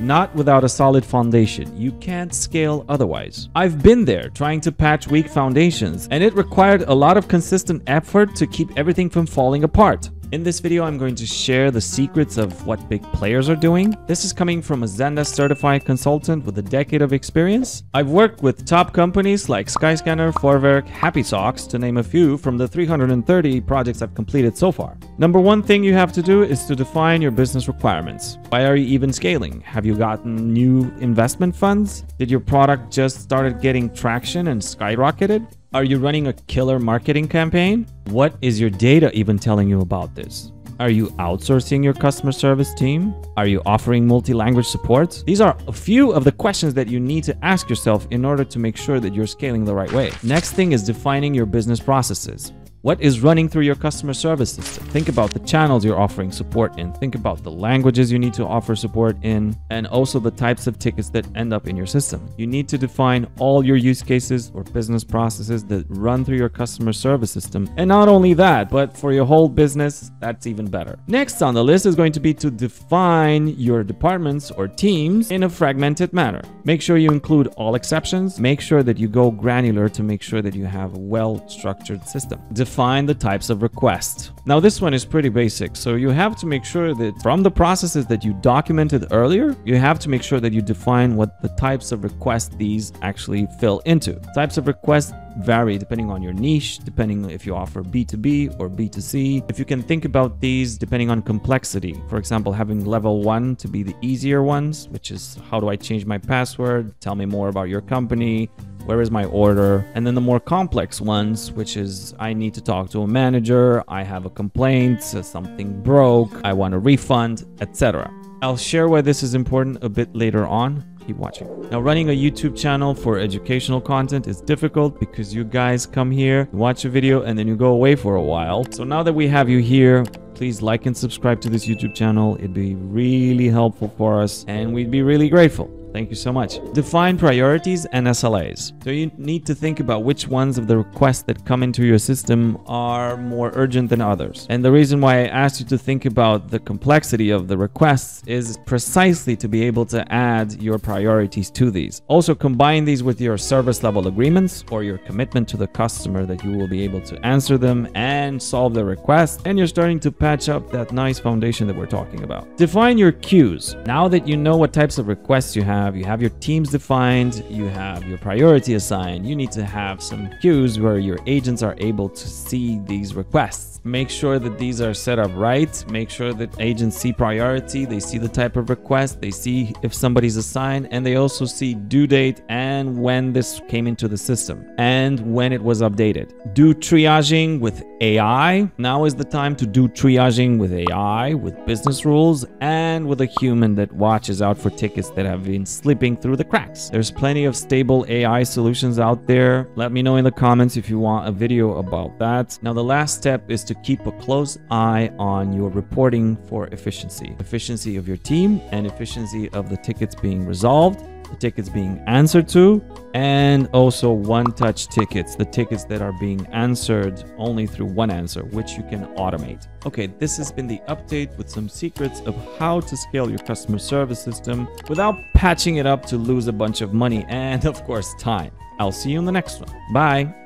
Not without a solid foundation. You can't scale otherwise. I've been there trying to patch weak foundations, and it required a lot of consistent effort to keep everything from falling apart. In this video, I'm going to share the secrets of what big players are doing. This is coming from a Zendesk certified consultant with a decade of experience. I've worked with top companies like Skyscanner, Vorwerk, Happy Socks, to name a few from the 330 projects I've completed so far. Number one thing you have to do is to define your business requirements. Why are you even scaling? Have you gotten new investment funds? Did your product just started getting traction and skyrocketed? Are you running a killer marketing campaign? What is your data even telling you about this? Are you outsourcing your customer service team? Are you offering multi-language support? These are a few of the questions that you need to ask yourself in order to make sure that you're scaling the right way. Next thing is defining your business processes. What is running through your customer service system? Think about the channels you're offering support in. Think about the languages you need to offer support in, and also the types of tickets that end up in your system. You need to define all your use cases or business processes that run through your customer service system. And not only that, but for your whole business, that's even better. Next on the list is going to be to define your departments or teams in a fragmented manner. Make sure you include all exceptions. Make sure that you go granular to make sure that you have a well-structured system. Define the types of requests. Now this one is pretty basic, so you have to make sure that from the processes that you documented earlier, you have to make sure that you define what the types of requests these actually fill into. Types of requests vary depending on your niche, depending if you offer B2B or B2C. If you can think about these depending on complexity, for example, having level 1 to be the easier ones, which is how do I change my password? Tell me more about your company. Where is my order? And then the more complex ones, which is I need to talk to a manager, I have a complaint, something broke, I want a refund, etc. I'll share why this is important a bit later on. Keep watching. Now, running a YouTube channel for educational content is difficult because you guys come here, watch a video, and then you go away for a while. So now that we have you here, please like and subscribe to this YouTube channel. It'd be really helpful for us, and we'd be really grateful. Thank you so much. Define priorities and SLAs. So you need to think about which ones of the requests that come into your system are more urgent than others. And the reason why I asked you to think about the complexity of the requests is precisely to be able to add your priorities to these. Also combine these with your service level agreements or your commitment to the customer that you will be able to answer them and solve the request. And you're starting to patch up that nice foundation that we're talking about. Define your queues. Now that you know what types of requests you have your teams defined, you have your priority assigned, you need to have some queues where your agents are able to see these requests. Make sure that these are set up right. Make sure that agents see priority, they see the type of request, they see if somebody's assigned, and they also see due date and when this came into the system and when it was updated. Do triaging with AI. Now is the time to do triaging with AI, with business rules, and with a human that watches out for tickets that have been slipping through the cracks. There's plenty of stable AI solutions out there. Let me know in the comments if you want a video about that. Now, the last step is to keep a close eye on your reporting for efficiency. Efficiency of your team and efficiency of the tickets being resolved, the tickets being answered to, and also one-touch tickets, the tickets that are being answered only through one answer, which you can automate. Okay, this has been the update with some secrets of how to scale your customer service system without patching it up to lose a bunch of money and, of course, time. I'll see you in the next one. Bye.